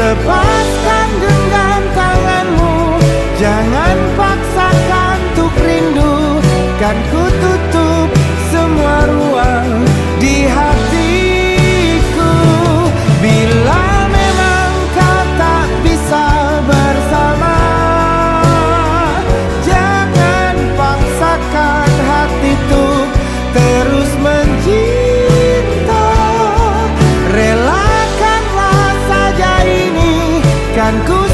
Lepaskan genggam tanganmu, jangan paksakan untuk rindu. Kan ku tutup semua ruang di hatiku. Bila memang kau tak bisa bersama, jangan paksakan hati tuh terus mencinta. Relakanlah saja ini, kan ku